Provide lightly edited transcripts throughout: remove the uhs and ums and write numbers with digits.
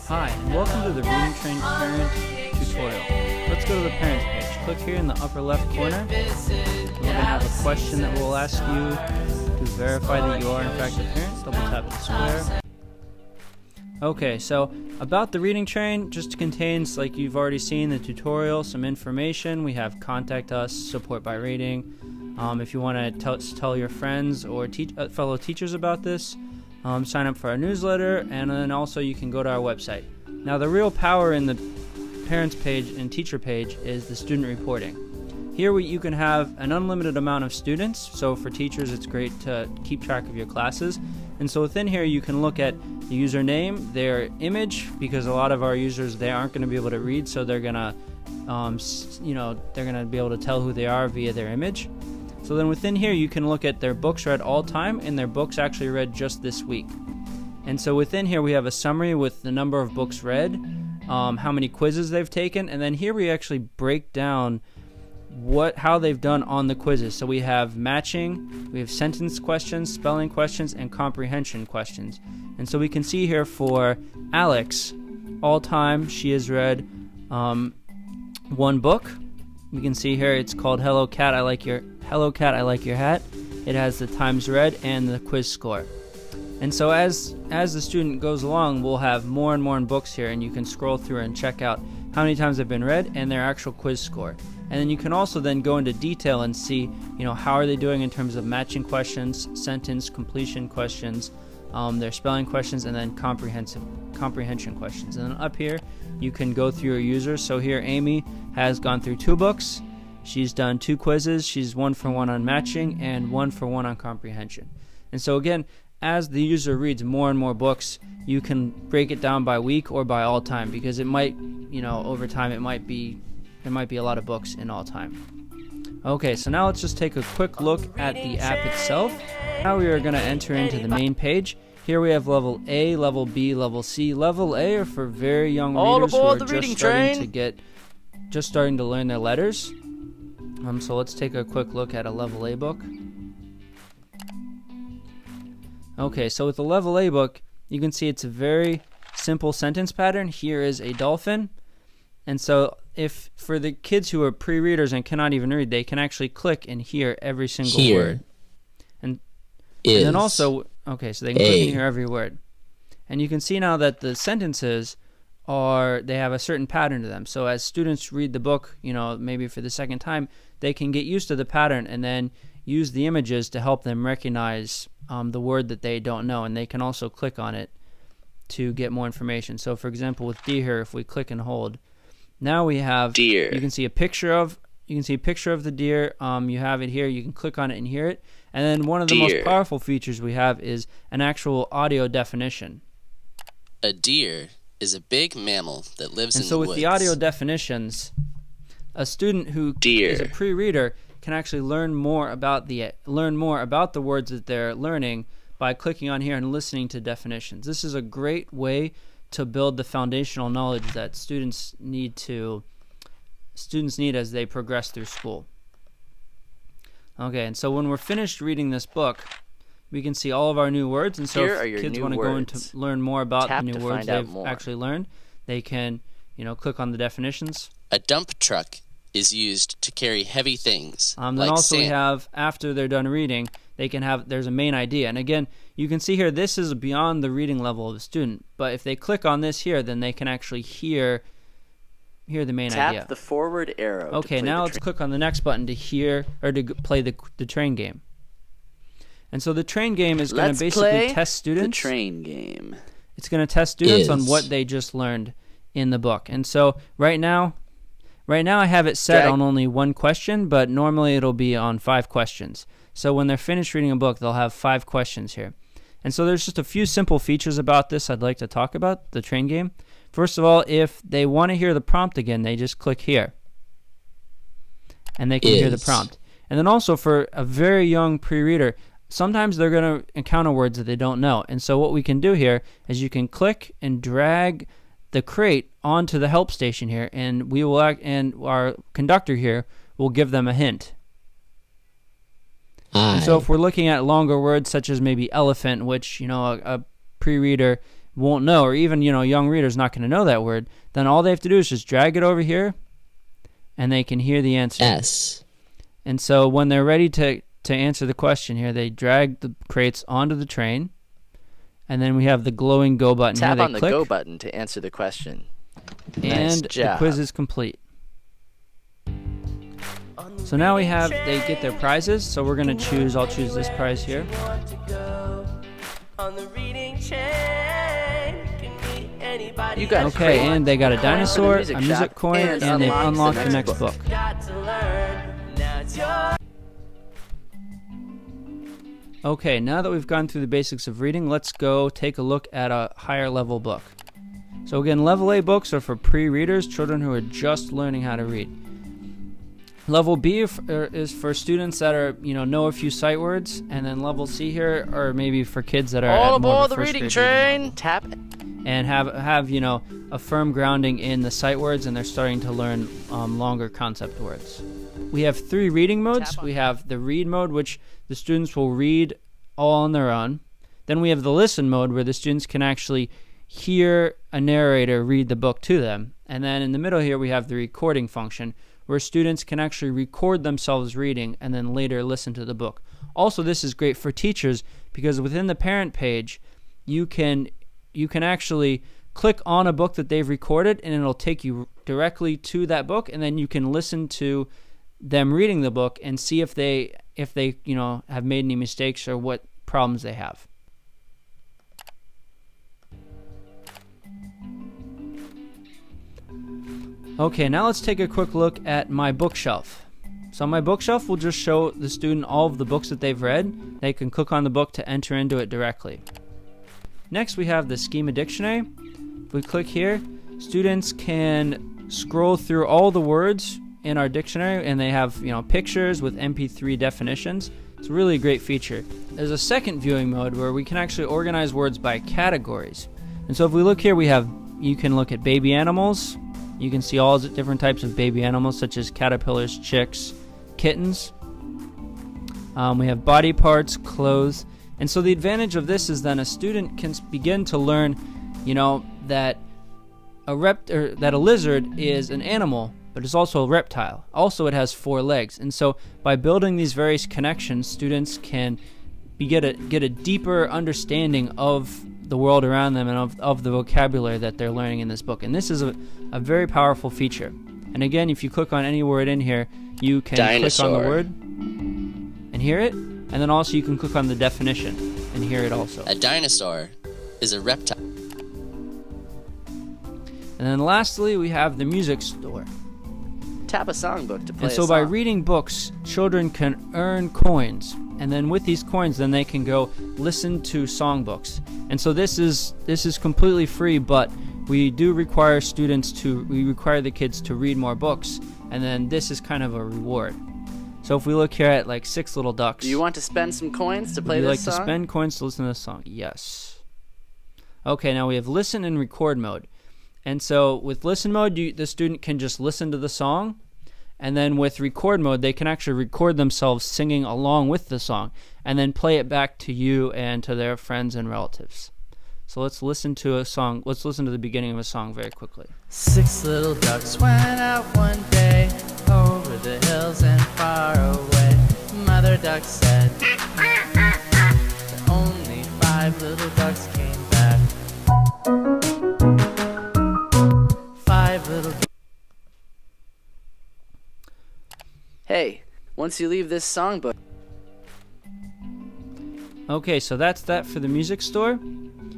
Hi, and welcome to the Reading Train Parent tutorial. Let's go to the Parents page. Click here in the upper left corner. We're going to have a question that we'll ask you to verify that you are in fact a parent. Double tap the square. Okay, so about the Reading Train just contains, like you've already seen in the tutorial, some information. We have contact us, support by rating. If you want to tell your friends or fellow teachers about this, sign up for our newsletter, and then also you can go to our website. Now the real power in the parents page and teacher page is the student reporting. Here you can have an unlimited amount of students, so for teachers it's great to keep track of your classes. And so within here you can look at the username, their image, because a lot of our users, they aren't going to be able to read, so they're going to they're going to be able to tell who they are via their image. So then within here you can look at their books read all time and their books actually read just this week. And so within here we have a summary with the number of books read, how many quizzes they've taken, and then here we actually break down how they've done on the quizzes. So we have matching, we have sentence questions, spelling questions, and comprehension questions. And so we can see here for Alex, all time she has read one book. We can see here it's called Hello Cat, I Like Your Hat. It has the times read and the quiz score. And so as the student goes along, we'll have more and more in books here, and you can scroll through and check out how many times they've been read and their actual quiz score. And then you can also then go into detail and see, how are they doing in terms of matching questions, sentence completion questions, their spelling questions, and then comprehension questions. And then up here, you can go through your users. So here, Amy has gone through 2 books. She's done 2 quizzes. She's 1 for 1 on matching and 1 for 1 on comprehension. And so again, as the user reads more and more books, you can break it down by week or by all time, because it might, over time there might be a lot of books in all time. Okay, so now let's just take a quick look at the app itself. Now we are going to enter into the main page. Here we have level A, level B, level C. Level A are for very young readers who are just starting to learn their letters. So let's take a quick look at a level A book. Okay, so with the level A book, you can see it's a very simple sentence pattern. Here is a dolphin. And so if for the kids who are pre-readers and cannot even read, they can actually click and hear every single word. And then also, okay, so they can click and hear every word. And you can see now that the sentences they have a certain pattern to them. So as students read the book, maybe for the second time, they can get used to the pattern and then use the images to help them recognize the word that they don't know, and they can also click on it to get more information. So for example, with deer, if we click and hold, now we have deer. You can see a picture of the deer. You have it here. You can click on it and hear it. And then one of the most powerful features we have is an actual audio definition. A deer is a big mammal that lives in the woods. And so with the audio definitions, a student who is a pre-reader can actually learn more about the words that they're learning by clicking on here and listening to definitions. This is a great way to build the foundational knowledge that students need as they progress through school. Okay, and so when we're finished reading this book, we can see all of our new words. And so if kids want to go in to learn more about the new words they've actually learned, they can, click on the definitions. A dump truck is used to carry heavy things. Then also we have, after they're done reading, there's a main idea. And again, you can see here, this is beyond the reading level of the student. But if they click on this here, then they can actually hear the main idea. Tap the forward arrow. Okay, now let's click on the next button to play the train game. And so the train game is going to basically test students. The train game. It's going to test students on what they just learned in the book. And so right now I have it set on only 1 question, but normally it'll be on 5 questions. So when they're finished reading a book, they'll have 5 questions here. And so there's just a few simple features about this I'd like to talk about, the train game. First of all, if they want to hear the prompt again, they just click here. And they can hear the prompt. And then also for a very young pre-reader, sometimes they're going to encounter words that they don't know. And so what we can do here is you can click and drag the crate onto the help station here, and our conductor here will give them a hint. And so if we're looking at longer words such as maybe elephant, which a pre-reader won't know, or even, young readers not going to know that word, then all they have to do is just drag it over here, and they can hear the answer. S. And so when they're ready to answer the question here, they drag the crates onto the train, and then we have the glowing go button here. Tap They on the click, go button to answer the question. and Nice the job. quiz is complete. So now they get their prizes. So we're going to I'll choose this prize here. You got Okay, and they got a coin for the dinosaur, music a music shop, coin, and and they've unlocked unlocked the next book. Okay, now that we've gone through the basics of reading, let's go take a look at a higher level book. So again, level A books are for pre-readers, children who are just learning how to read. Level B is for students that are, know a few sight words, and then level C here are maybe for kids that are All at more aboard of the a first reading grade train. Tap. and have a firm grounding in the sight words, and they're starting to learn longer concept words. We have 3 reading modes. We have the read mode, which the students will read all on their own. Then we have the listen mode, where the students can actually hear a narrator read the book to them. And then in the middle here we have the recording function, where students can actually record themselves reading and then later listen to the book. Also, this is great for teachers, because within the parent page you can actually click on a book that they've recorded, and it'll take you directly to that book, and then you can listen to them reading the book and see if they have made any mistakes or what problems they have. Okay, now let's take a quick look at my bookshelf. So my bookshelf will just show the student all of the books that they've read. They can click on the book to enter into it directly. Next, we have the Schema Dictionary. If we click here, students can scroll through all the words in our dictionary, and they have pictures with MP3 definitions. It's really a great feature. There's a second viewing mode where we can actually organize words by categories. And so if we look here, you can look at baby animals. You can see all the different types of baby animals, such as caterpillars, chicks, kittens. We have body parts, clothes. And so the advantage of this is then a student can begin to learn, that a lizard is an animal, but it's also a reptile. Also, it has 4 legs. And so by building these various connections, students can get a deeper understanding of the world around them and of the vocabulary that they're learning in this book. And this is a very powerful feature. And again, if you click on any word in here, you can Dinosaur. click on the word and hear it. And then also you can click on the definition and hear it also. A dinosaur is a reptile. And then lastly, we have the music store. Tap a songbook to play And so a by song. reading books, children can earn coins. And then with these coins, then they can go listen to songbooks. And so this is completely free, but we do require the kids to read more books. And then this is kind of a reward. So if we look here at like 6 Little Ducks. Do you want to spend some coins to play Would you this like song? to spend coins to listen to this song? Yes. Okay, now we have listen and record mode. And so with listen mode, the student can just listen to the song. And then with record mode, they can actually record themselves singing along with the song and then play it back to you and to their friends and relatives. So let's listen to a song. Let's listen to the beginning of a song very quickly. 6 little ducks went out one day over the hills and far away. Mother duck said that only 5 little ducks came back. 5 little Hey, once you leave this songbook, Okay, so that's that for the music store.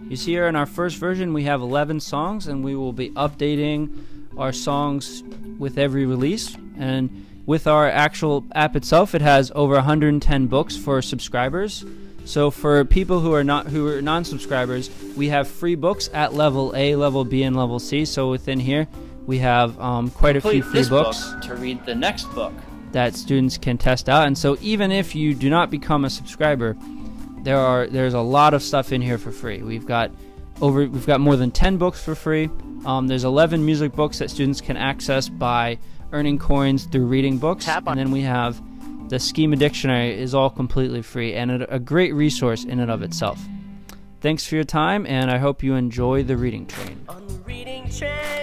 You see here in our first version we have 11 songs, and we will be updating our songs with every release. And with our actual app itself, it has over 110 books for subscribers. So for people who are non-subscribers, we have free books at level A, level B, and level C. So within here we have quite a few free books to read the next book. that students can test out. And so even if you do not become a subscriber, there's a lot of stuff in here for free. We've got more than 10 books for free. There's 11 music books that students can access by earning coins through reading books. And then we have the Schema Dictionary is all completely free and a great resource in and of itself. Thanks for your time, and I hope you enjoy the reading train. On the reading train.